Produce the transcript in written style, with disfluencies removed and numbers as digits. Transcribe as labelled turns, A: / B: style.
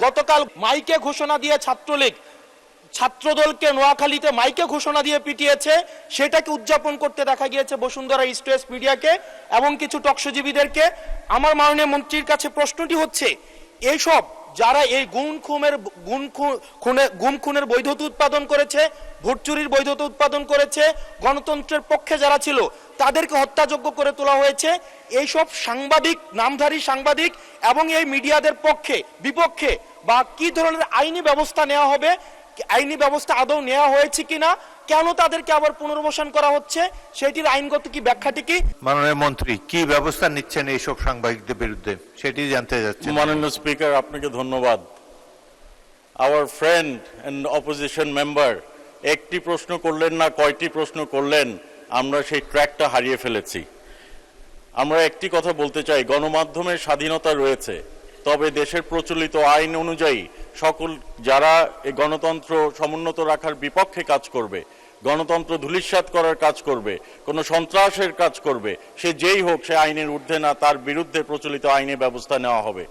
A: গতকাল মাইকে ঘোষণা দিয়ে ছাত্রলীগ ছাত্রদলকে নোয়াখালীতে মাইকে ঘোষণা দিয়ে পিটিয়েছে, সেটাকে উদযাপন করতে দেখা গিয়েছে বসুন্ধরা ইস্ট ওয়েস্ট মিডিয়াকে এবং কিছু টকশোজীবীদেরকে। আমার মাননীয় মন্ত্রীর কাছে প্রশ্নটি হচ্ছে, এইসব যারা এই গুম খুনের বৈধতা উৎপাদন করেছে, ভোট চুরির বৈধতা উৎপাদন করেছে, গণতন্ত্রের পক্ষে যারা ছিল তাদেরকে হত্যাযোগ্য করে তোলা হয়েছে, এইসব সাংবাদিক, নামধারী সাংবাদিক এবং এই মিডিয়াদের পক্ষে বিপক্ষে বা কি ধরনের আইনি ব্যবস্থা নেওয়া হবে, আইনি ব্যবস্থা আদৌ নেওয়া হয়েছে কিনা, কেন তাদেরকে আবার পুনর্বাসন করা হচ্ছে, সেটির আইনগত কি ব্যাখ্যাটি কি?
B: মাননীয় মন্ত্রী কি ব্যবস্থা নিচ্ছেন এইসব সাংবাদিকদের বিরুদ্ধে সেটি জানতে যাচ্ছি।
C: মাননীয় স্পিকার, আপনাকে ধন্যবাদ। Our friend and opposition member একটি প্রশ্ন করলেন না, কয়টি প্রশ্ন করলেন, আমরা সেই ট্র্যাকটা হারিয়ে ফেলেছি। আমরা একটি কথা বলতে চাই, গণমাধ্যমের স্বাধীনতা রয়েছে, তবে দেশের প্রচলিত আইন অনুযায়ী সকল যারা এই গণতন্ত্র সমুন্নত রাখার বিপক্ষে কাজ করবে, গণতন্ত্র ধূলিসাৎ করার কাজ করবে, কোনো সন্ত্রাসের কাজ করবে, সে যেই হোক, সে আইনের ঊর্ধ্বে না, তার বিরুদ্ধে প্রচলিত আইনে ব্যবস্থা নেওয়া হবে।